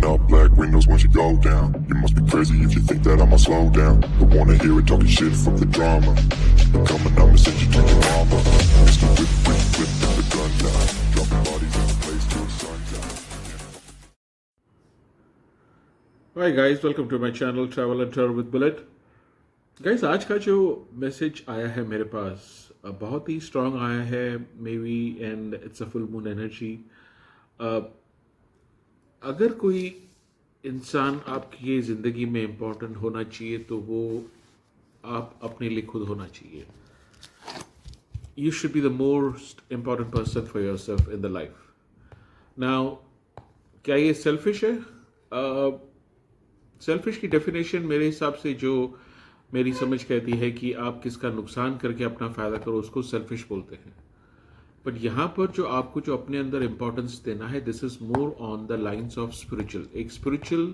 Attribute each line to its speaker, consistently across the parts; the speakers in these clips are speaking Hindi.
Speaker 1: up, black windows once you go down. You must be crazy if you think that I'ma slow down. Don't wanna hear it talking shit from the drama. Keep it coming, I'ma send you to your mama. Mr. Whip, whip, whip, with the gun down. Dropping bodies in the place till the sun down.
Speaker 2: Hi guys, welcome to my channel travel and tour with bullet. Guys, आज का जो मैसेज आया है मेरे पास बहुत ही स्ट्रांग आया है may be, and it's a full moon energy. अगर कोई इंसान आपकी ज़िंदगी में इम्पोर्टेंट होना चाहिए तो वो आप अपने लिए खुद होना चाहिए। You should be the most important person for your self in the life. Now, क्या ये सेल्फिश है? सेल्फिश की डेफिनेशन मेरे हिसाब से जो मेरी समझ कहती है कि आप किसका नुकसान करके अपना फ़ायदा करो, उसको सेल्फिश बोलते हैं। बट यहाँ पर जो आपको जो अपने अंदर इंपॉर्टेंस देना है, this is more on the lines of spiritual. एक स्पिरिचुअल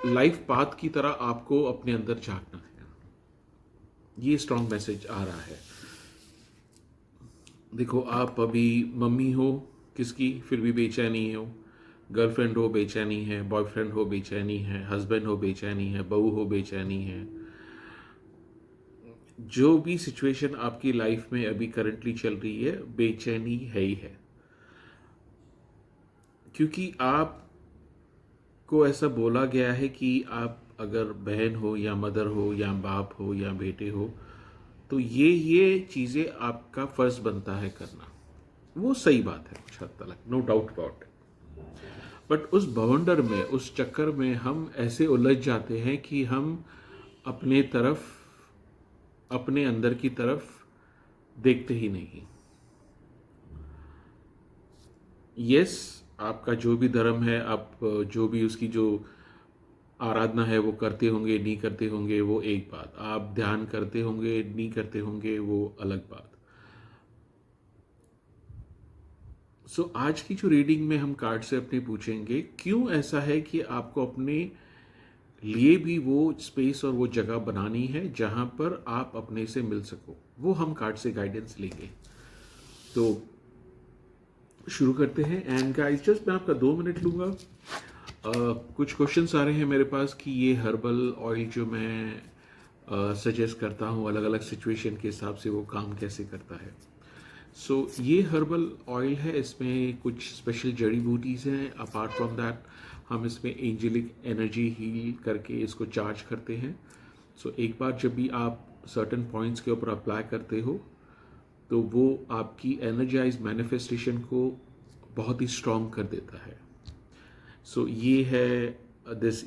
Speaker 2: लाइफ पाथ की तरह आपको अपने अंदर झांकना है। ये स्ट्रॉन्ग मैसेज आ रहा है। देखो, आप अभी मम्मी हो किसकी, फिर भी बेचैनी हो। गर्लफ्रेंड हो, बेचैनी है। बॉयफ्रेंड हो, बेचैनी है। हस्बैंड हो, बेचैनी है। बहू हो, बेचैनी है। जो भी सिचुएशन आपकी लाइफ में अभी करंटली चल रही है, बेचैनी है ही है। क्योंकि आपको ऐसा बोला गया है कि आप अगर बहन हो या मदर हो या बाप हो या बेटे हो, तो ये चीज़ें आपका फ़र्ज़ बनता है करना। वो सही बात है कुछ हद तक, no doubt about it. But उस बवंडर में, उस चक्कर में हम ऐसे उलझ जाते हैं कि हम अपने तरफ, अपने अंदर की तरफ देखते ही नहीं। यस, आपका जो भी धर्म है, आप जो भी उसकी जो आराधना है वो करते होंगे, नहीं करते होंगे, वो एक बात। आप ध्यान करते होंगे, नहीं करते होंगे, वो अलग बात। सो आज की जो रीडिंग में हम कार्ड से अपने पूछेंगे क्यों ऐसा है कि आपको अपने लिए भी वो स्पेस और वो जगह बनानी है जहां पर आप अपने से मिल सको। वो हम कार्ड से गाइडेंस लेंगे। तो शुरू करते हैं। एंड गाइस, जस्ट मैं आपका 2 मिनट लूँगा। कुछ क्वेश्चंस आ रहे हैं मेरे पास कि ये हर्बल ऑयल जो मैं सजेस्ट करता हूँ अलग अलग सिचुएशन के हिसाब से वो काम कैसे करता है। सो ये हर्बल ऑयल है, इसमें कुछ स्पेशल जड़ी बूटीज़ हैं। अपार्ट फ्रॉम दैट, हम इसमें एंजेलिक एनर्जी हील करके इसको चार्ज करते हैं। सो एक बार जब भी आप सर्टन पॉइंट्स के ऊपर अप्लाई करते हो तो वो आपकी एनर्जाइज मैनिफेस्टेशन को बहुत ही स्ट्रॉन्ग कर देता है। सो ये है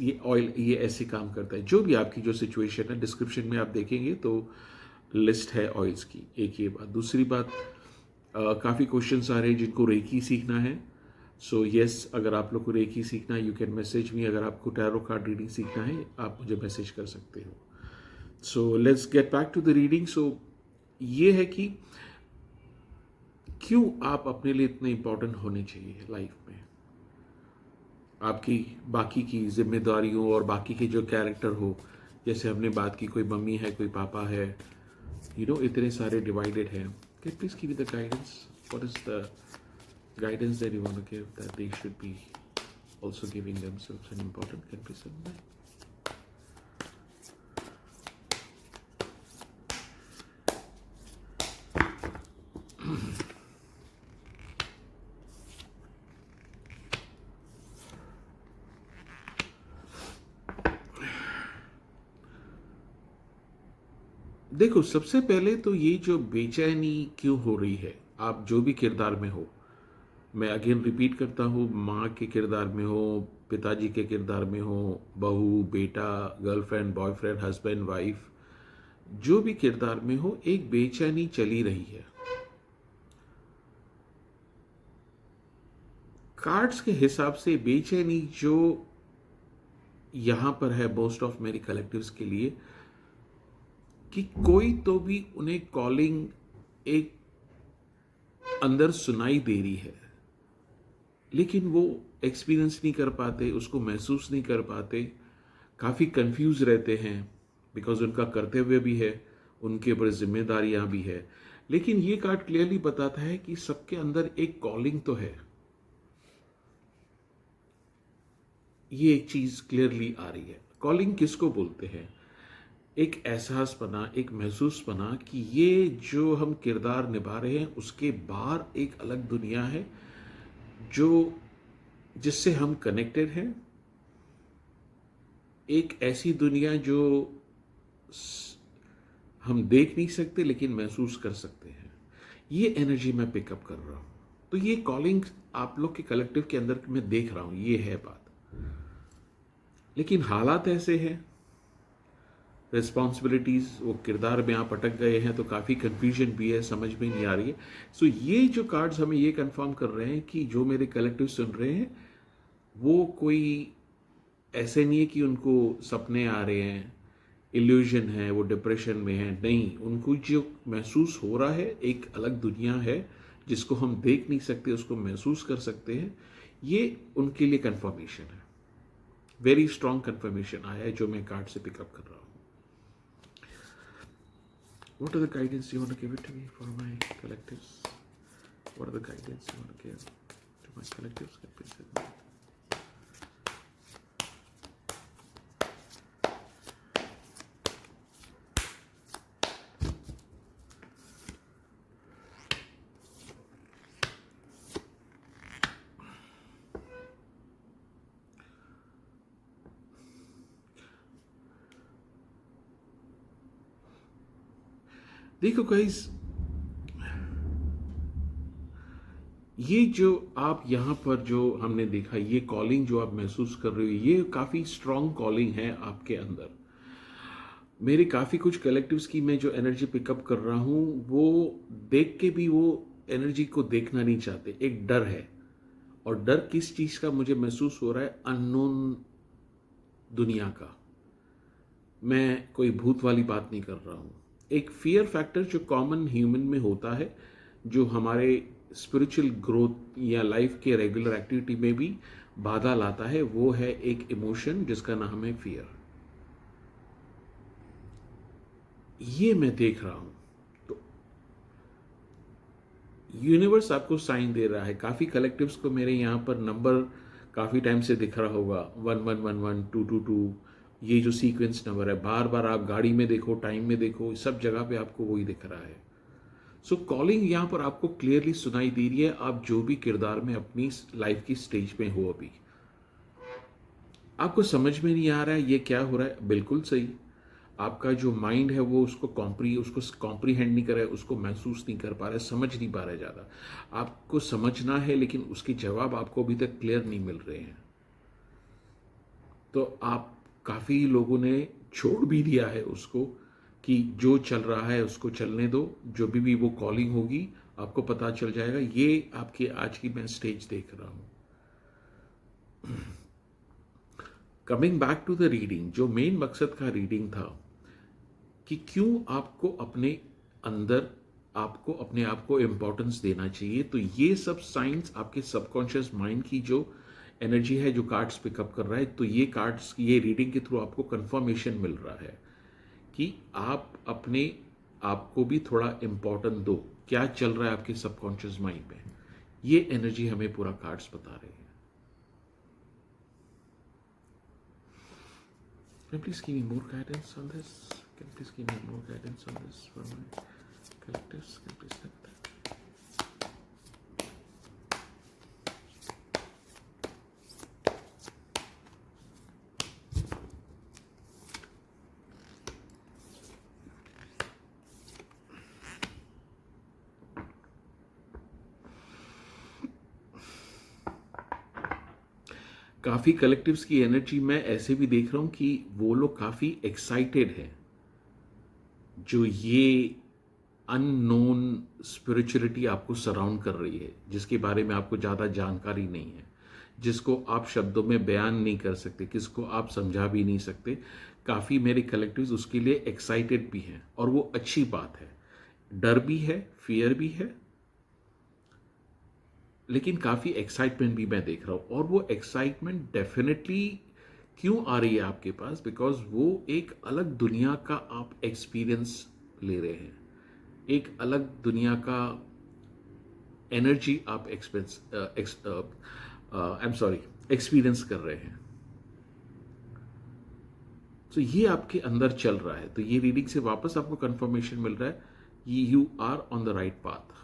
Speaker 2: ये ऑयल, ये ऐसे काम करता है। जो भी आपकी जो सिचुएशन है, डिस्क्रिप्शन में आप देखेंगे तो लिस्ट है ऑयल्स की। एक ये बात। दूसरी बात, काफ़ी क्वेश्चंस आ रहे हैं जिनको रेकी सीखना है। सो यस, अगर आप लोग को रेकी सीखना है, यू कैन मैसेज मी। अगर आपको टैरो कार्ड रीडिंग सीखना है, आप मुझे मैसेज कर सकते हो। So let's get back to the reading. So ये है कि क्यों आप अपने लिए इतने इंपॉर्टेंट होने चाहिए लाइफ में। आपकी बाकी की जिम्मेदारियों और बाकी के जो कैरेक्टर हो, जैसे हमने बात की, कोई मम्मी है, कोई पापा है, इतने सारे डिवाइडेड हैं। Can you please give me the guidance? What is the guidance that you want to give that they should be also giving themselves an important? Can you please tell me that? देखो, सबसे पहले तो ये जो बेचैनी क्यों हो रही है, आप जो भी किरदार में हो, मैं अगेन रिपीट करता हूँ, माँ के किरदार में हो, पिताजी के किरदार में हो, बहू, बेटा, गर्लफ्रेंड, बॉयफ्रेंड, हस्बैंड, वाइफ, जो भी किरदार में हो, एक बेचैनी चली रही है। कार्ड्स के हिसाब से बेचैनी जो यहाँ पर है मोस्ट ऑफ मेरी कलेक्टिव्स के लिए, कि कोई तो भी उन्हें कॉलिंग एक अंदर सुनाई दे रही है, लेकिन वो एक्सपीरियंस नहीं कर पाते, उसको महसूस नहीं कर पाते, काफ़ी कंफ्यूज रहते हैं। बिकॉज उनका कर्तव्य भी है, उनके ऊपर जिम्मेदारियां भी है। लेकिन ये कार्ड क्लियरली बताता है कि सबके अंदर एक कॉलिंग तो है। ये एक चीज़ क्लियरली आ रही है। कॉलिंग किसको बोलते हैं? एक एहसास बना, एक महसूस बना कि ये जो हम किरदार निभा रहे हैं उसके बाहर एक अलग दुनिया है जो जिससे हम कनेक्टेड हैं। एक ऐसी दुनिया जो स- हम देख नहीं सकते लेकिन महसूस कर सकते हैं। ये एनर्जी मैं पिकअप कर रहा हूँ। तो ये कॉलिंग आप लोग के कलेक्टिव के अंदर मैं देख रहा हूँ, ये है बात। लेकिन हालात ऐसे हैं, रिस्पॉन्सिबिलिटीज़, वो किरदार में आप अटक गए हैं तो काफ़ी कन्फ्यूजन भी है, समझ में नहीं आ रही है। सो ये जो कार्ड्स हमें ये कंफर्म कर रहे हैं कि जो मेरे कलेक्टिव सुन रहे हैं वो कोई ऐसे नहीं है कि उनको सपने आ रहे हैं, इल्यूजन है, वो डिप्रेशन में है। नहीं, उनको जो महसूस हो रहा है एक अलग दुनिया है जिसको हम देख नहीं सकते, उसको महसूस कर सकते हैं। ये उनके लिए कंफर्मेशन है, वेरी स्ट्रॉन्ग कंफर्मेशन आया है जो मैं कार्ड से पिकअप कर रहा हूँ। What are the guidance you want to give it to me for my collectives? What are the guidance you want to give to my collectives? Can you please tell me? देखो गाइस, ये जो आप यहाँ पर जो हमने देखा, ये कॉलिंग जो आप महसूस कर रहे हो, ये काफ़ी स्ट्रॉन्ग कॉलिंग है आपके अंदर। मेरे काफ़ी कुछ कलेक्टिव्स की मैं जो एनर्जी पिकअप कर रहा हूँ वो देख के भी वो एनर्जी को देखना नहीं चाहते। एक डर है, और डर किस चीज़ का मुझे महसूस हो रहा है? अननोन दुनिया का। मैं कोई भूत वाली बात नहीं कर रहा हूँ। एक फियर फैक्टर जो कॉमन ह्यूमन में होता है, जो हमारे स्पिरिचुअल ग्रोथ या लाइफ के रेगुलर एक्टिविटी में भी बाधा लाता है, वो है एक इमोशन जिसका नाम है फियर। ये मैं देख रहा हूँ। तो यूनिवर्स आपको साइन दे रहा है। काफ़ी कलेक्टिव्स को मेरे यहाँ पर नंबर काफ़ी टाइम से दिख रहा होगा, 1111 222, ये जो सीक्वेंस नंबर है, बार बार आप गाड़ी में देखो, टाइम में देखो, सब जगह पे आपको वही दिख रहा है। सो कॉलिंग यहाँ पर आपको क्लियरली सुनाई दे रही है। आप जो भी किरदार में अपनी लाइफ की स्टेज पे हो, अभी आपको समझ में नहीं आ रहा है ये क्या हो रहा है, बिल्कुल सही। आपका जो माइंड है वो उसको कॉम्प्रीहेंड नहीं कर रहा है, उसको महसूस नहीं कर पा रहा है, समझ नहीं पा रहा है ज़्यादा। आपको समझना है लेकिन उसके जवाब आपको अभी तक क्लियर नहीं मिल रहे हैं। तो आप काफ़ी लोगों ने छोड़ भी दिया है उसको कि जो चल रहा है उसको चलने दो, जो भी वो कॉलिंग होगी आपको पता चल जाएगा। ये आपकी आज की मैं स्टेज देख रहा हूँ। Coming back to the reading, जो मेन मकसद का रीडिंग था कि क्यों आपको अपने अंदर, आपको अपने आप को इम्पोर्टेंस देना चाहिए। तो ये सब साइंस आपके सबकॉन्शियस माइंड की जो एनर्जी है जो कार्ड्स पिकअप कर रहा है, तो ये कार्ड्स, ये रीडिंग के थ्रू आपको कंफर्मेशन मिल रहा है कि आप अपने आप को भी थोड़ा इम्पोर्टेंट दो। क्या चल रहा है आपके सबकॉन्शियस माइंड में, ये एनर्जी हमें पूरा कार्ड्स बता रहे हैं। Can you please give me more guidance on this? Can you please give me more guidance on this for my collectives? Can you please help that? काफ़ी कलेक्टिव्स की एनर्जी मैं ऐसे भी देख रहा हूँ कि वो लोग काफ़ी एक्साइटेड हैं। जो ये अननोन स्पिरिचुअलिटी आपको सराउंड कर रही है, जिसके बारे में आपको ज़्यादा जानकारी नहीं है, जिसको आप शब्दों में बयान नहीं कर सकते, किसको आप समझा भी नहीं सकते, काफ़ी मेरे कलेक्टिव्स उसके लिए एक्साइटेड भी हैं। और वो अच्छी बात है। डर भी है, फियर भी है, लेकिन काफ़ी एक्साइटमेंट भी मैं देख रहा हूँ। और वो एक्साइटमेंट डेफिनेटली क्यों आ रही है आपके पास? बिकॉज वो एक अलग दुनिया का आप एक्सपीरियंस ले रहे हैं, एक अलग दुनिया का एनर्जी आप एक्सपीरियंस कर रहे हैं। तो ये आपके अंदर चल रहा है, तो ये रीडिंग से वापस आपको कंफर्मेशन मिल रहा है you are on the right path.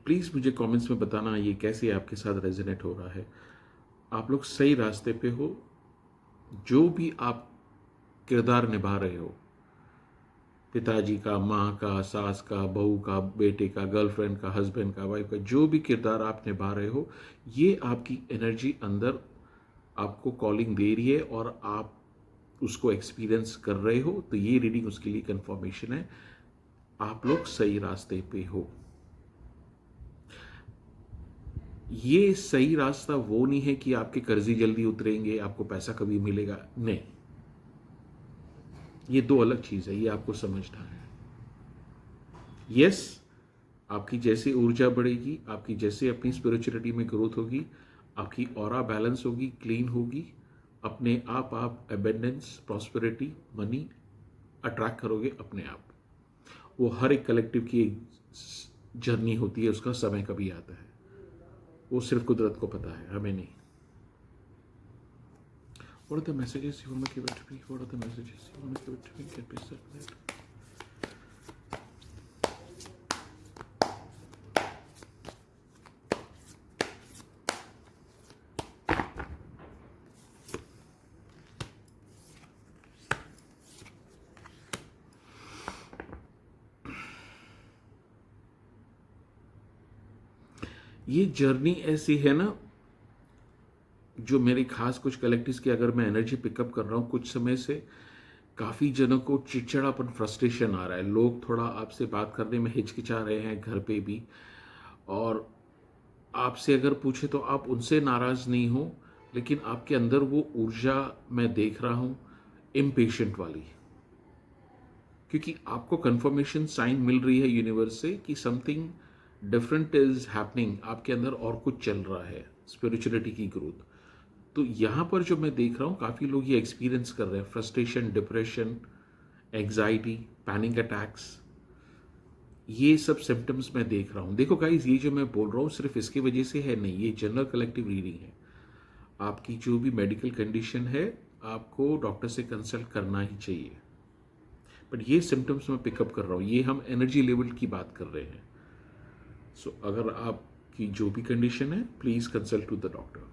Speaker 2: Please मुझे कमेंट्स में बताना ये कैसे आपके साथ रेजोनेट हो रहा है। आप लोग सही रास्ते पे हो। जो भी आप किरदार निभा रहे हो, पिताजी का, माँ का, सास का, बहू का, बेटे का, गर्लफ्रेंड का, हस्बैंड का, वाइफ का, जो भी किरदार आप निभा रहे हो, ये आपकी एनर्जी अंदर आपको कॉलिंग दे रही है और आप उसको एक्सपीरियंस कर रहे हो। तो ये रीडिंग उसके लिए कंफर्मेशन है, आप लोग सही रास्ते पे हो। ये सही रास्ता वो नहीं है कि आपके कर्जे जल्दी उतरेंगे, आपको पैसा कभी मिलेगा, नहीं, ये दो अलग चीज है, ये आपको समझना है। यस, आपकी जैसे ऊर्जा बढ़ेगी, आपकी जैसे अपनी स्पिरिचुअलिटी में ग्रोथ होगी, आपकी ऑरा बैलेंस होगी, क्लीन होगी, अपने आप एबेंडेंस, प्रॉस्पेरिटी, मनी अट्रैक्ट करोगे अपने आप। वो हर एक कलेक्टिव की एक जर्नी होती है, उसका समय कभी आता है, वो सिर्फ कुदरत को पता है, हमें नहीं। What are the messages you want to give it to me? What are the messages you want to give it to me? Can please circulate. ये जर्नी ऐसी है ना, जो मेरी खास कुछ कलेक्टिव्स की अगर मैं एनर्जी पिकअप कर रहा हूँ कुछ समय से, काफ़ी जनों को चिड़चिड़ापन, फ्रस्ट्रेशन आ रहा है, लोग थोड़ा आपसे बात करने में हिचकिचा रहे हैं घर पे भी, और आपसे अगर पूछे तो आप उनसे नाराज़ नहीं हो, लेकिन आपके अंदर वो ऊर्जा मैं देख रहा हूँ इम्पेशेंट वाली, क्योंकि आपको कंफर्मेशन साइन मिल रही है यूनिवर्स से कि समथिंग डिफरेंट इज हैपनिंग, आपके अंदर और कुछ चल रहा है, स्पिरिचुअलिटी की ग्रोथ। तो यहाँ पर जो मैं देख रहा हूँ काफ़ी लोग ये एक्सपीरियंस कर रहे हैं, frustration, depression, anxiety, panic attacks, ये सब सिम्टम्स मैं देख रहा हूँ। देखो गाइस, ये जो मैं बोल रहा हूँ सिर्फ इसकी वजह से है नहीं, ये जनरल कलेक्टिव रीडिंग है। आपकी जो भी मेडिकल कंडीशन है, आपको डॉक्टर से कंसल्ट करना ही चाहिए, बट ये सिम्टम्स मैं पिकअप कर रहा हूँ, ये हम एनर्जी लेवल की बात कर रहे हैं। सो अगर आपकी जो भी कंडीशन है, please consult to the doctor.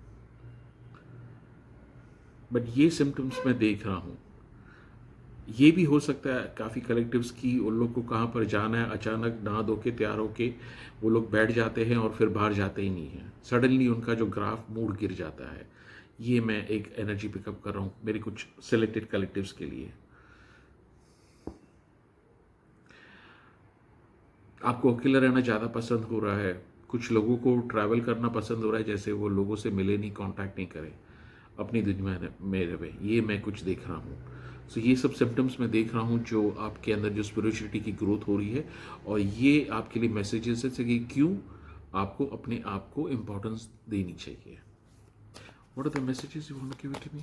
Speaker 2: But ये सिम्टम्स मैं देख रहा हूँ। ये भी हो सकता है काफ़ी कलेक्टिव्स की, उन लोग को कहाँ पर जाना है, अचानक नहा धो के तैयार होके वो लोग बैठ जाते हैं और फिर बाहर जाते ही नहीं हैं, सडनली उनका जो ग्राफ मूड गिर जाता है। ये मैं एक एनर्जी पिकअप कर रहा हूँ मेरे कुछ सिलेक्टेड कलेक्टिव्स के लिए। आपको अकेला रहना ज़्यादा पसंद हो रहा है, कुछ लोगों को ट्रैवल करना पसंद हो रहा है, जैसे वो लोगों से मिले नहीं, कांटेक्ट नहीं करें, अपनी दुनिया में रहे, ये मैं कुछ देख रहा हूँ। सो ये सब सिम्टम्स मैं देख रहा हूँ जो आपके अंदर जो स्पिरिचुअलिटी की ग्रोथ हो रही है, और ये आपके लिए मैसेजेस है कि क्यों आपको अपने आप को इम्पोर्टेंस देनी चाहिए। What are the messages you want to give it to me?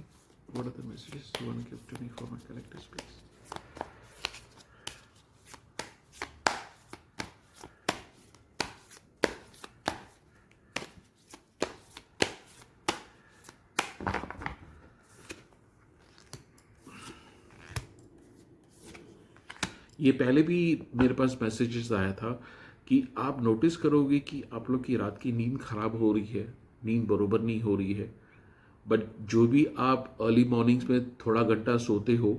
Speaker 2: What are the messages you want to give to me for my collective space? ये पहले भी मेरे पास मैसेजेस आया था कि आप नोटिस करोगे कि आप लोग की रात की नींद खराब हो रही है, नींद बरोबर नहीं हो रही है, बट जो भी आप अर्ली मॉर्निंग्स में थोड़ा घंटा सोते हो,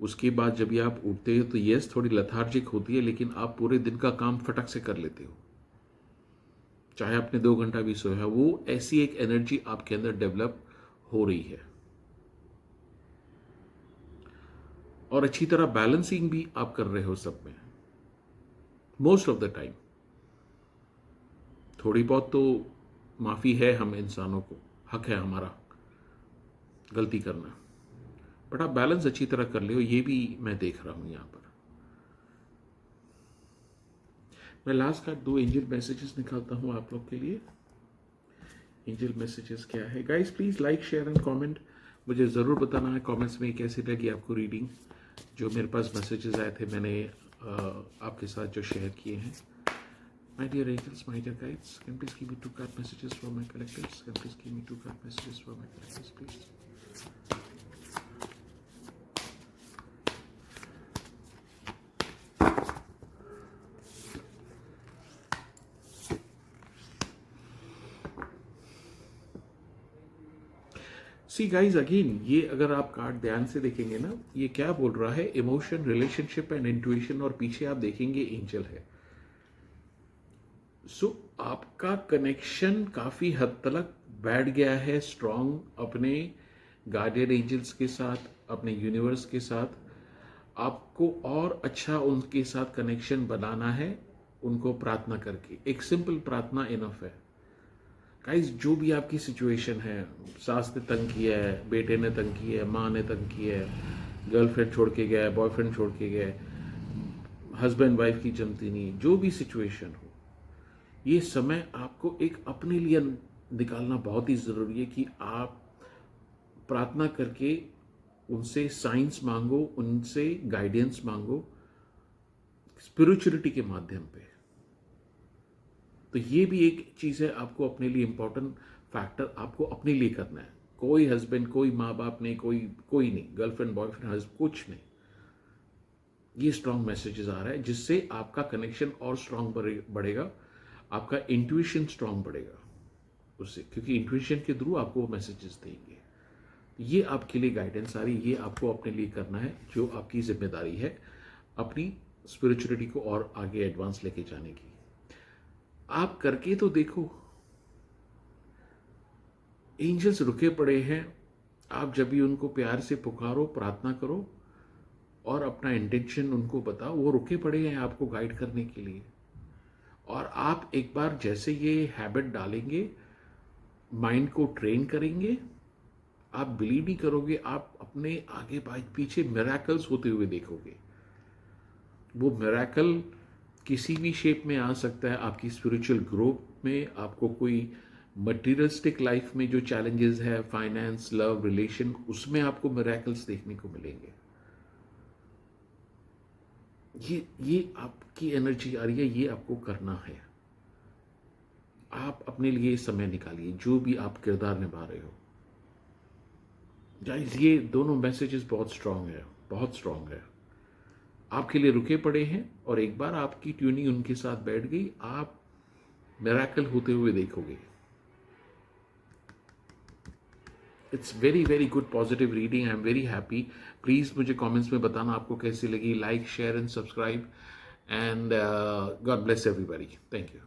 Speaker 2: उसके बाद जब भी आप उठते हो तो यस थोड़ी लथार्जिक होती है, लेकिन आप पूरे दिन का काम फटक से कर लेते हो, चाहे आपने 2 घंटा भी सोया। वो ऐसी एक एनर्जी आपके अंदर डेवलप हो रही है, और अच्छी तरह बैलेंसिंग भी आप कर रहे हो सब में, मोस्ट ऑफ द टाइम। थोड़ी बहुत तो माफ़ी है हम इंसानों को, हक है हमारा गलती करना, बट आप बैलेंस अच्छी तरह कर ले हो, ये भी मैं देख रहा हूं यहां पर। मैं लास्ट का 2 एंजल मैसेजेस निकालता हूं आप लोग के लिए। एंजल मैसेजेस क्या है guys? Please like, share and comment. मुझे ज़रूर बताना है कमेंट्स में कैसी लगी आपको रीडिंग, जो मेरे पास मैसेजेस आए थे मैंने आपके साथ जो शेयर किए हैं। My dear angels, my dear guides, can please give me 2 card messages for my collectives? Can please give me 2 card messages for my collectives, please? See guys again, ये अगर आप कार्ड ध्यान से देखेंगे ना, ये क्या बोल रहा है, इमोशन, रिलेशनशिप एंड इंट्यूशन, और पीछे आप देखेंगे एंजल है। सो आपका कनेक्शन काफी हद तक बैठ गया है स्ट्रांग अपने गार्डियन एंजल्स के साथ, अपने यूनिवर्स के साथ। आपको और अच्छा उनके साथ कनेक्शन बनाना है, उनको प्रार्थना करके। एक सिंपल प्रार्थना इनफ है गाइस। जो भी आपकी सिचुएशन है, सास ने तंग किया है, बेटे ने तंग किया है, माँ ने तंग किया है, गर्लफ्रेंड छोड़ के गया है, बॉयफ्रेंड छोड़ के गया है, हस्बैंड वाइफ की जमती नहीं, जो भी सिचुएशन हो, ये समय आपको एक अपने लिए निकालना बहुत ही ज़रूरी है कि आप प्रार्थना करके उनसे साइंस मांगो, उनसे गाइडेंस मांगो स्पिरिचुअलिटी के माध्यम पे। तो ये भी एक चीज़ है, आपको अपने लिए इंपॉर्टेंट फैक्टर आपको अपने लिए करना है। कोई हस्बैंड, कोई माँ बाप नहीं, कोई नहीं, गर्लफ्रेंड, बॉयफ्रेंड, हस्बैंड, कुछ नहीं। ये स्ट्रांग मैसेजेस आ रहा है जिससे आपका कनेक्शन और स्ट्रांग बढ़ेगा, आपका इंट्यूशन स्ट्रांग बढ़ेगा उससे, क्योंकि इंट्यूशन के थ्रू आपको वो मैसेजेस देंगे। ये आपके लिए गाइडेंस आ रही है, ये आपको अपने लिए करना है, जो आपकी जिम्मेदारी है अपनी स्पिरिचुअलिटी को और आगे एडवांस लेके जाने की। आप करके तो देखो, एंजल्स रुके पड़े हैं। आप जब भी उनको प्यार से पुकारो, प्रार्थना करो और अपना इंटेंशन उनको बताओ, वो रुके पड़े हैं आपको गाइड करने के लिए। और आप एक बार जैसे ये हैबिट डालेंगे, माइंड को ट्रेन करेंगे, आप बिलीव नहीं करोगे, आप अपने आगे पीछे मिरेकल्स होते हुए देखोगे। वो मिरेकल किसी भी शेप में आ सकता है। आपकी स्पिरिचुअल ग्रोथ में, आपको कोई मटीरियलिस्टिक लाइफ में जो चैलेंजेस है, फाइनेंस, लव, रिलेशन, उसमें आपको मिरेकल्स देखने को मिलेंगे। ये आपकी एनर्जी आ रही है, ये आपको करना है। आप अपने लिए समय निकालिए, जो भी आप किरदार निभा रहे हो। गाइस, ये दोनों मैसेजेस बहुत स्ट्रांग है, बहुत स्ट्रांग है। आपके लिए रुके पड़े हैं, और एक बार आपकी ट्यूनिंग उनके साथ बैठ गई, आप मिरेकल होते हुए देखोगे। It's very very good positive reading. I am very happy. Please मुझे कमेंट्स में बताना आपको कैसी लगी। Like, share and subscribe, and God bless everybody. Thank you.